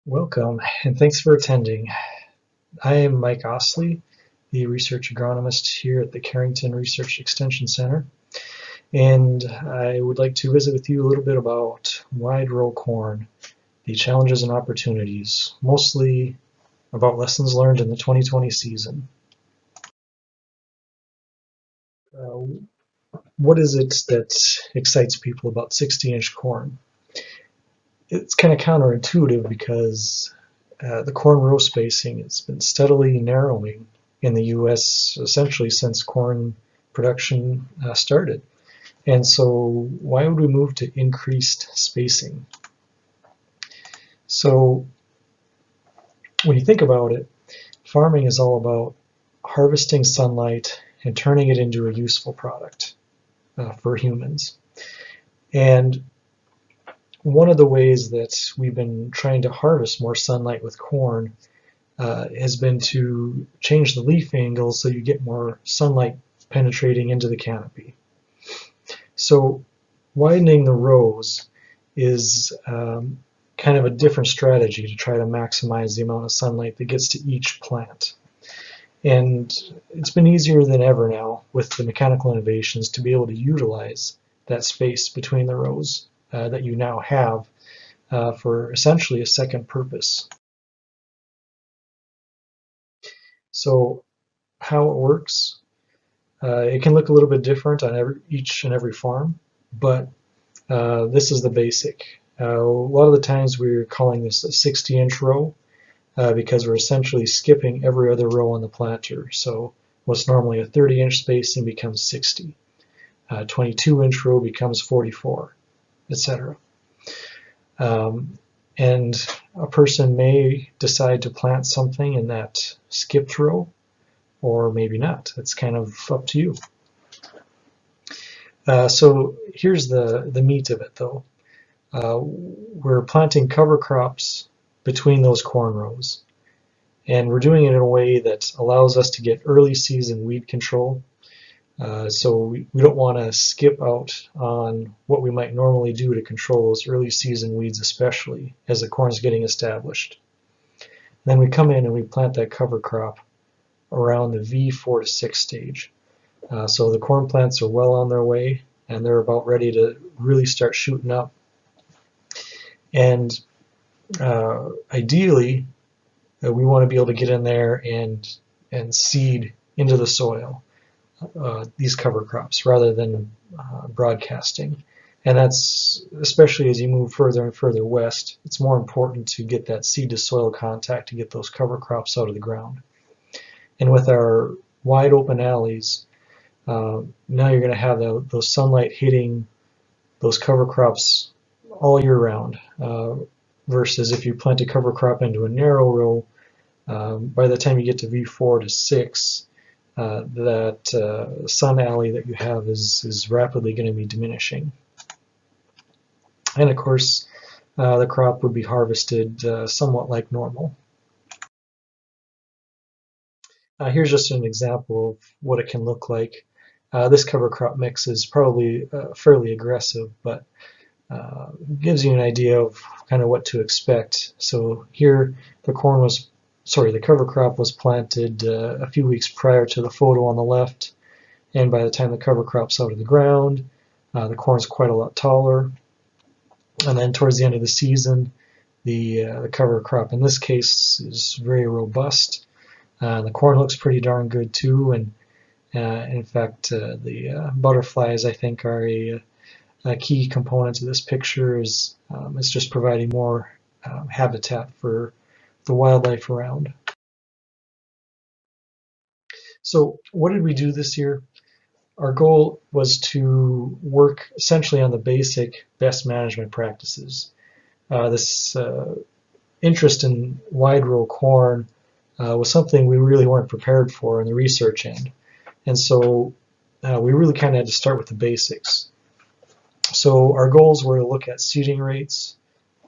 Welcome, and thanks for attending. I am Mike Ostlie, the research agronomist here at the Carrington Research Extension Center, and I would like to visit with you a little bit about wide row corn, the challenges and opportunities, mostly about lessons learned in the 2020 season. What is it that excites people about 60-inch corn? It's kind of counterintuitive because the corn row spacing has been steadily narrowing in the U.S. essentially since corn production started. And so why would we move to increased spacing? So when you think about it, farming is all about harvesting sunlight and turning it into a useful product for humans. And one of the ways that we've been trying to harvest more sunlight with corn has been to change the leaf angle so you get more sunlight penetrating into the canopy. So widening the rows is kind of a different strategy to try to maximize the amount of sunlight that gets to each plant. And it's been easier than ever now with the mechanical innovations to be able to utilize that space between the rows that you now have for essentially a second purpose. So how it works, it can look a little bit different on each and every farm, but this is the basic. A lot of the times we're calling this a 60-inch row because we're essentially skipping every other row on the planter. So what's normally a 30-inch spacing becomes 60. 22-inch row becomes 44. Etc. And a person may decide to plant something in that skipped row, or maybe not. It's kind of up to you. So here's the meat of it, though. We're planting cover crops between those corn rows, and we're doing it in a way that allows us to get early season weed control. So we don't want to skip out on what we might normally do to control those early season weeds, especially as the corn's getting established. Then we come in and we plant that cover crop around the V4 to 6 stage. So the corn plants are well on their way and they're about ready to really start shooting up. And ideally, we want to be able to get in there and seed into the soil these cover crops rather than broadcasting. And that's especially as you move further and further west, it's more important to get that seed to soil contact to get those cover crops out of the ground. And with our wide open alleys, now you're going to have those sunlight hitting those cover crops all year round, versus if you plant a cover crop into a narrow row, by the time you get to V4 to 6, that sun alley that you have is rapidly going to be diminishing. And of course, the crop would be harvested somewhat like normal. Here's just an example of what it can look like. This cover crop mix is probably fairly aggressive, but gives you an idea of kind of what to expect. So here the cover crop was planted a few weeks prior to the photo on the left, and by the time the cover crop's out of the ground, the corn's quite a lot taller. And then towards the end of the season, the cover crop in this case is very robust. The corn looks pretty darn good too, and in fact the butterflies, I think, are a key component of this picture. It's just providing more habitat for the wildlife around. So what did we do this year? Our goal was to work essentially on the basic best management practices. This interest in wide row corn was something we really weren't prepared for in the research end. And so we really kind of had to start with the basics. So our goals were to look at seeding rates,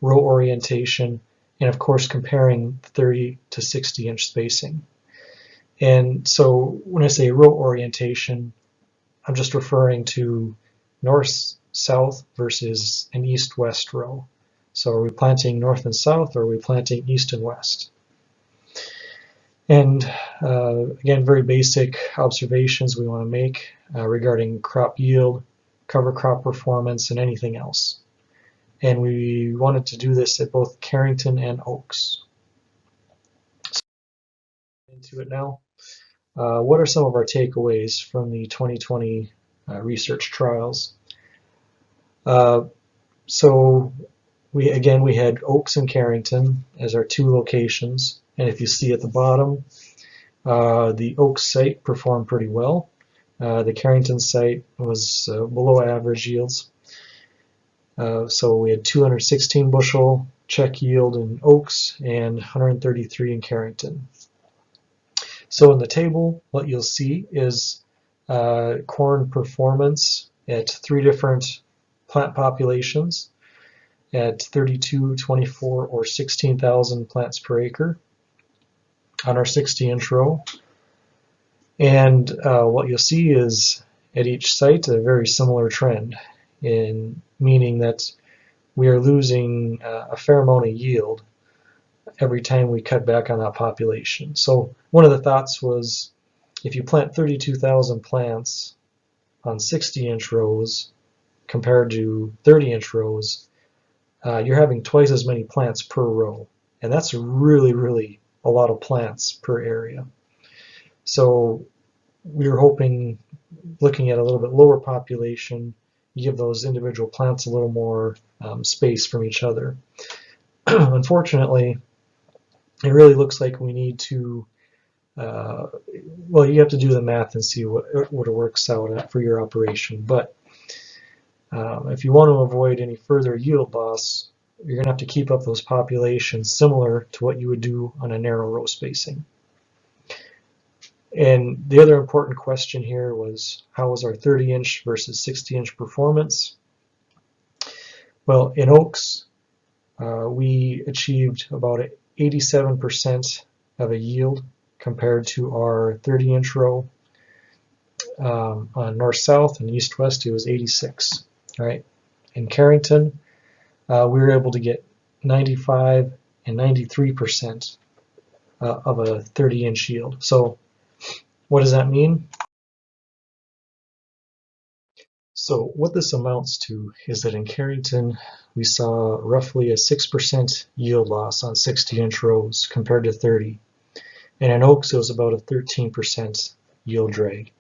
row orientation, and of course comparing 30 to 60-inch spacing. And so when I say row orientation, I'm just referring to north-south versus an east-west row. So are we planting north and south, or are we planting east and west? And again, very basic observations we want to make regarding crop yield, cover crop performance, and anything else. And we wanted to do this at both Carrington and Oaks. So into it now. What are some of our takeaways from the 2020 research trials? So we had Oaks and Carrington as our two locations, and if you see at the bottom, the Oaks site performed pretty well. The Carrington site was below average yields. So we had 216 bushel check yield in Oaks and 133 in Carrington. So in the table, what you'll see is corn performance at three different plant populations at 32, 24, or 16,000 plants per acre on our 60-inch row. And what you'll see is at each site a very similar trend, in meaning that we are losing a fair amount of yield every time we cut back on that population. So one of the thoughts was, if you plant 32,000 plants on 60-inch rows compared to 30-inch rows, you're having twice as many plants per row, and that's really, really a lot of plants per area. So we were hoping, looking at a little bit lower population, you give those individual plants a little more space from each other. Unfortunately, it really looks like we need to, well, you have to do the math and see what it works out at for your operation. But if you want to avoid any further yield loss, you're going to have to keep up those populations similar to what you would do on a narrow row spacing. And the other important question here was, how was our 30-inch versus 60-inch performance? Well, in Oaks, we achieved about 87% of a yield compared to our 30-inch row. On north-south and east-west, it was 86. Right? In Carrington, we were able to get 95 and 93% of a 30-inch yield. So what does that mean? So what this amounts to is that in Carrington, we saw roughly a 6% yield loss on 60-inch rows compared to 30. And in Oaks, it was about a 13% yield drag.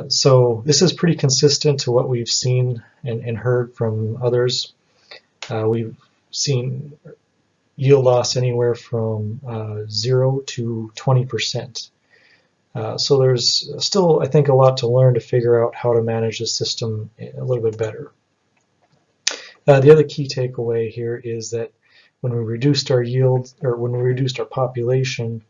So this is pretty consistent to what we've seen and heard from others. We've seen yield loss anywhere from 0 to 20%. So there's still, I think, a lot to learn to figure out how to manage the system a little bit better. The other key takeaway here is that when we reduced our yield, or when we reduced our population,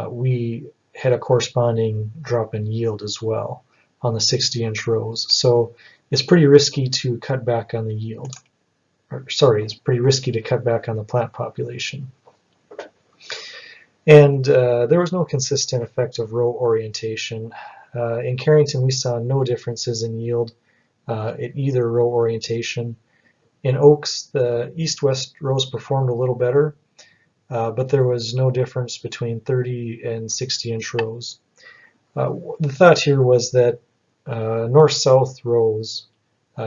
we had a corresponding drop in yield as well on the 60-inch rows. So it's pretty risky to cut back on the yield. Or, sorry, it's pretty risky to cut back on the plant population. And there was no consistent effect of row orientation. In Carrington, we saw no differences in yield at either row orientation. In Oaks, the east-west rows performed a little better, but there was no difference between 30 and 60-inch rows. The thought here was that north-south rows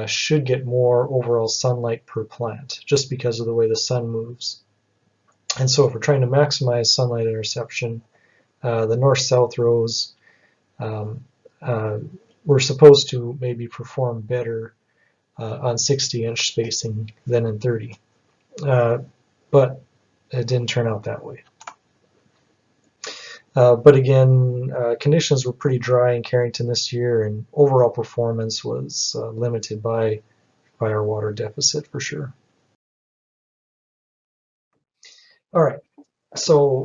should get more overall sunlight per plant, just because of the way the sun moves. And so if we're trying to maximize sunlight interception, the north-south rows were supposed to maybe perform better on 60-inch spacing than in 30. But it didn't turn out that way. But again, conditions were pretty dry in Carrington this year, and overall performance was limited by our water deficit for sure. All right, so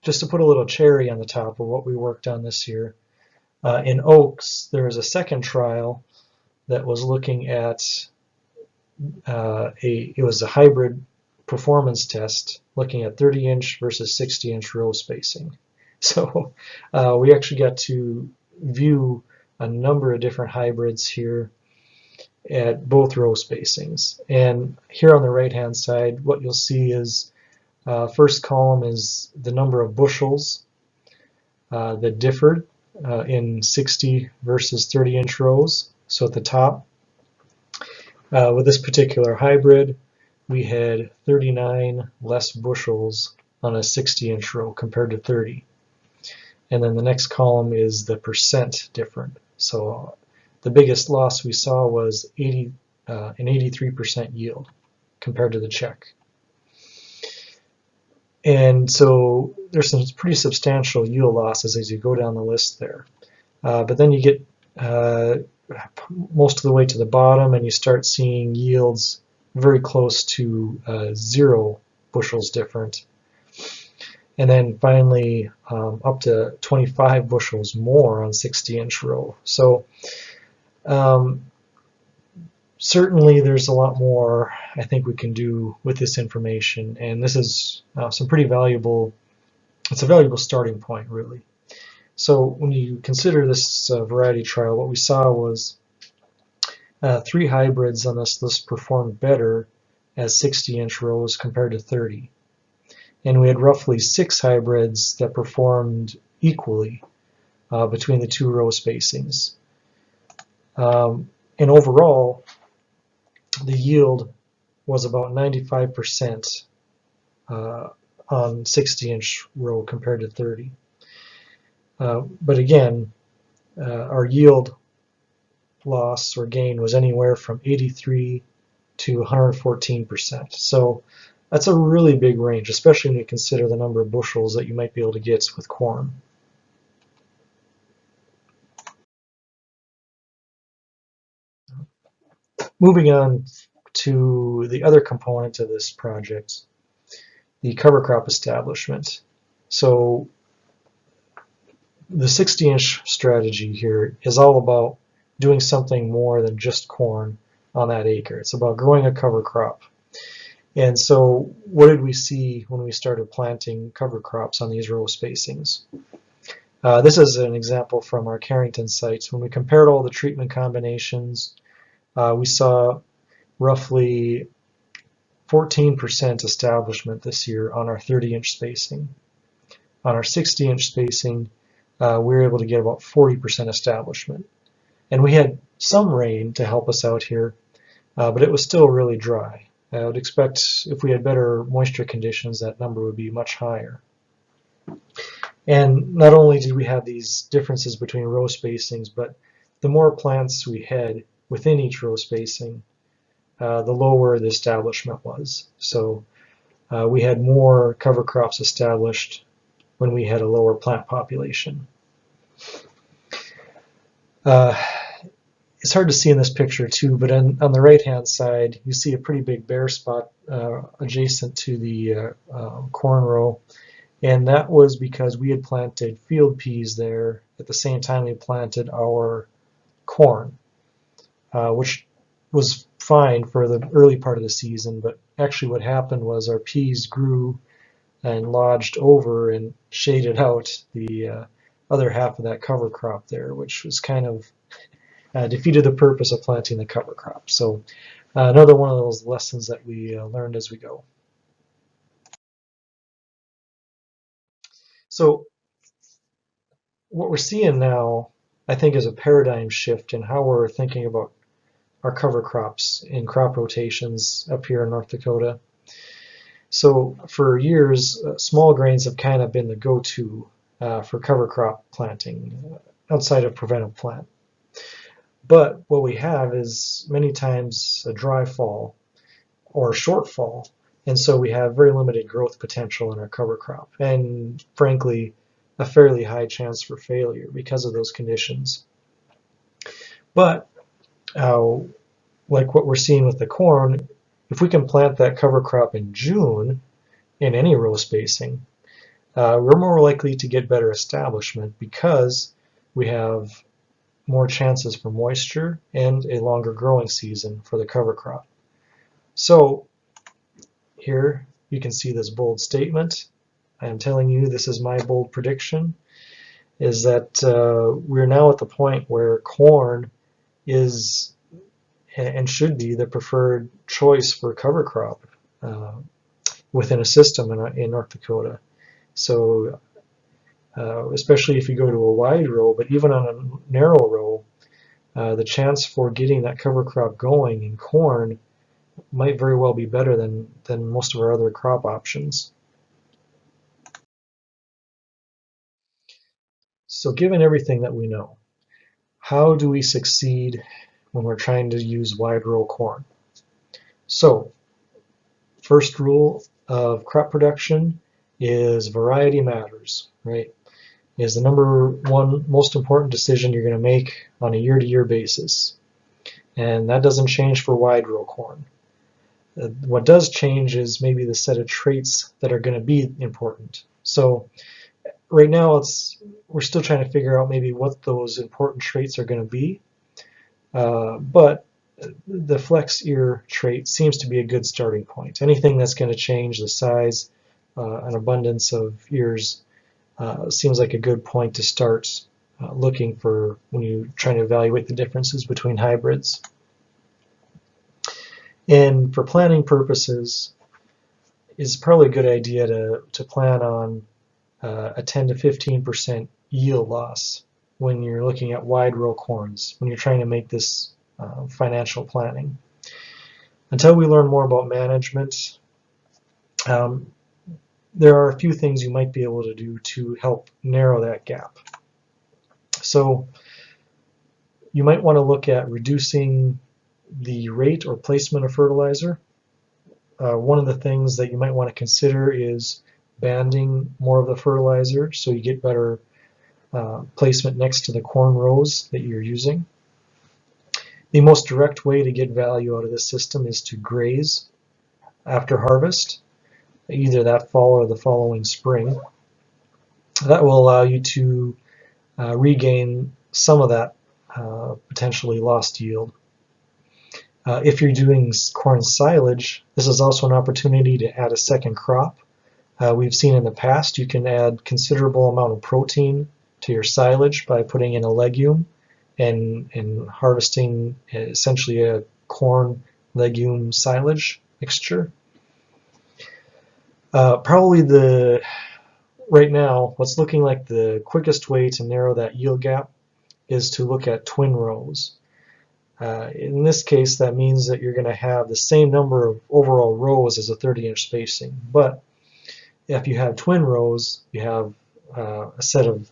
just to put a little cherry on the top of what we worked on this year, in Oaks, there was a second trial that was looking at it was a hybrid performance test looking at 30-inch versus 60-inch row spacing. So we actually got to view a number of different hybrids here at both row spacings. And here on the right hand side, what you'll see is first column is the number of bushels that differed in 60 versus 30-inch rows. So at the top, with this particular hybrid, we had 39 less bushels on a 60-inch row compared to 30. And then the next column is the percent different. So the biggest loss we saw was an 83% yield compared to the check. And so there's some pretty substantial yield losses as you go down the list there. But then you get most of the way to the bottom and you start seeing yields very close to 0 bushels different. And then finally up to 25 bushels more on 60-inch row. So certainly there's a lot more I think we can do with this information, and this is some pretty valuable, it's a valuable starting point really. So when you consider this variety trial, what we saw was 3 hybrids on this list performed better as 60-inch rows compared to 30. And we had roughly 6 hybrids that performed equally between the 2 row spacings. And overall, the yield was about 95% on 60-inch row compared to 30. But again, our yield loss or gain was anywhere from 83 to 114%. So that's a really big range, especially when you consider the number of bushels that you might be able to get with corn. Moving on to the other component of this project, the cover crop establishment. So the 60-inch strategy here is all about doing something more than just corn on that acre. It's about growing a cover crop. And so what did we see when we started planting cover crops on these row spacings? This is an example from our Carrington sites. When we compared all the treatment combinations, we saw roughly 14% establishment this year on our 30-inch spacing. On our 60-inch spacing, we were able to get about 40% establishment. And we had some rain to help us out here, but it was still really dry. I would expect if we had better moisture conditions, that number would be much higher. And not only did we have these differences between row spacings, but the more plants we had within each row spacing, the lower the establishment was. So we had more cover crops established when we had a lower plant population. It's hard to see in this picture too, but on the right hand side you see a pretty big bare spot adjacent to the corn row, and that was because we had planted field peas there at the same time we planted our corn, which was fine for the early part of the season, but actually what happened was our peas grew and lodged over and shaded out the other half of that cover crop there, which was kind of defeated the purpose of planting the cover crop. So another one of those lessons that we learned as we go. So what we're seeing now, I think, is a paradigm shift in how we're thinking about our cover crops in crop rotations up here in North Dakota. So for years, small grains have kind of been the go-to for cover crop planting outside of preventive plant. But what we have is many times a dry fall or a short fall, and so we have very limited growth potential in our cover crop, and frankly a fairly high chance for failure because of those conditions. But like what we're seeing with the corn, if we can plant that cover crop in June in any row spacing, we're more likely to get better establishment because we have more chances for moisture and a longer growing season for the cover crop. So here you can see this bold statement. I am telling you, this is my bold prediction, is that we're now at the point where corn is and should be the preferred choice for cover crop within a system in North Dakota. So especially if you go to a wide row, but even on a narrow row, the chance for getting that cover crop going in corn might very well be better than most of our other crop options. So given everything that we know, how do we succeed when we're trying to use wide row corn? So first rule of crop production is variety matters, right? Is the number one most important decision you're going to make on a year-to-year basis. And that doesn't change for wide row corn. What does change is maybe the set of traits that are going to be important. So right now we're still trying to figure out maybe what those important traits are going to be. But the flex ear trait seems to be a good starting point. Anything that's going to change the size and abundance of ears seems like a good point to start looking for when you're trying to evaluate the differences between hybrids. And for planning purposes, it's probably a good idea to plan on a 10 to 15% yield loss when you're looking at wide row corns, when you're trying to make this financial planning. Until we learn more about management, there are a few things you might be able to do to help narrow that gap. So you might want to look at reducing the rate or placement of fertilizer. One of the things that you might want to consider is banding more of the fertilizer so you get better placement next to the corn rows that you're using. The most direct way to get value out of this system is to graze after harvest, either that fall or the following spring. That will allow you to regain some of that potentially lost yield. If you're doing corn silage, this is also an opportunity to add a second crop. We've seen in the past you can add considerable amount of protein to your silage by putting in a legume and harvesting essentially a corn legume silage mixture. Probably right now, what's looking like the quickest way to narrow that yield gap is to look at twin rows. In this case, that means that you're going to have the same number of overall rows as a 30-inch spacing. But if you have twin rows, you have a set of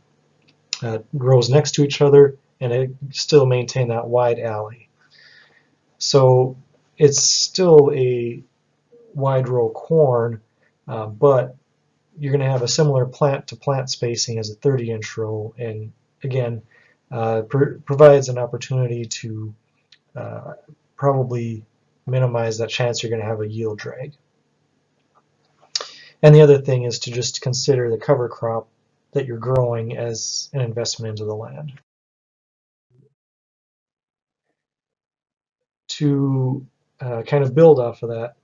rows next to each other, and it still maintain that wide alley. So it's still a wide row corn, but you're going to have a similar plant-to-plant spacing as a 30-inch row, and again, provides an opportunity to probably minimize that chance you're going to have a yield drag. And the other thing is to just consider the cover crop that you're growing as an investment into the land. To kind of build off of that,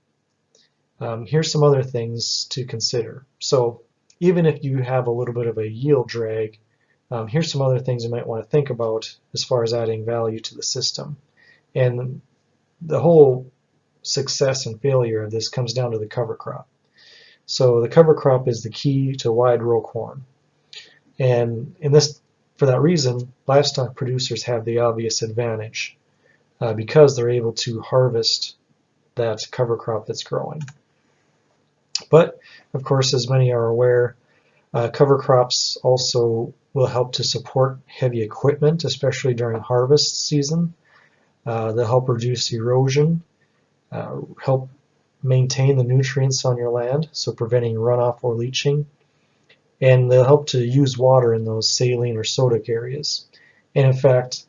here's some other things to consider. So even if you have a little bit of a yield drag, here's some other things you might want to think about as far as adding value to the system. And the whole success and failure of this comes down to the cover crop. So the cover crop is the key to wide row corn. And for that reason, livestock producers have the obvious advantage because they're able to harvest that cover crop that's growing. But of course, as many are aware, cover crops also will help to support heavy equipment, especially during harvest season. They'll help reduce erosion, help maintain the nutrients on your land, so preventing runoff or leaching, and they'll help to use water in those saline or sodic areas. And in fact,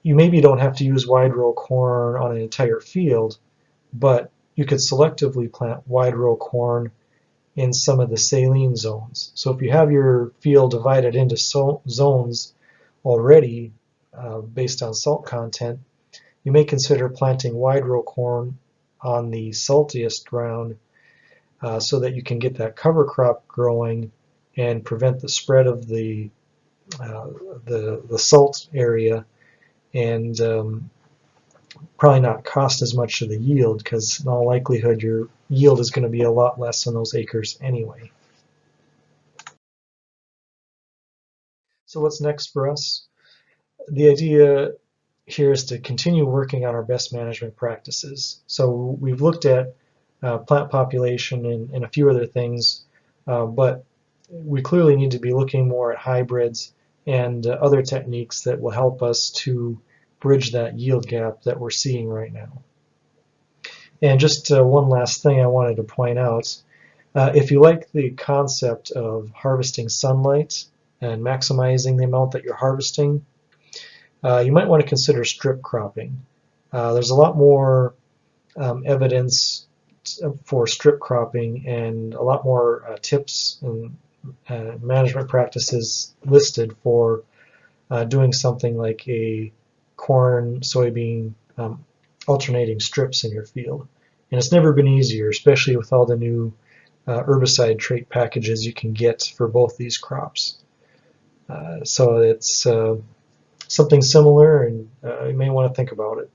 you maybe don't have to use wide row corn on an entire field, but you could selectively plant wide row corn in some of the saline zones. So if you have your field divided into zones already based on salt content, you may consider planting wide row corn on the saltiest ground so that you can get that cover crop growing and prevent the spread of the salt area, and probably not cost as much to the yield, because in all likelihood your yield is going to be a lot less on those acres anyway. So what's next for us? The idea here is to continue working on our best management practices. So we've looked at plant population and a few other things, but we clearly need to be looking more at hybrids and other techniques that will help us to bridge that yield gap that we're seeing right now. And just one last thing I wanted to point out. If you like the concept of harvesting sunlight and maximizing the amount that you're harvesting, you might want to consider strip cropping. There's a lot more evidence for strip cropping and a lot more tips and management practices listed for doing something like a corn, soybean alternating strips in your field. And it's never been easier, especially with all the new herbicide trait packages you can get for both these crops. So it's something similar, and you may want to think about it.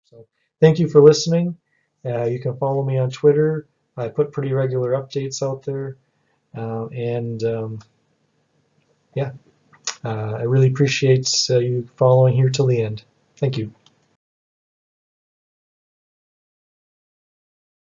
So thank you for listening. You can follow me on Twitter. I put pretty regular updates out there. Yeah, I really appreciate you following here till the end. Thank you.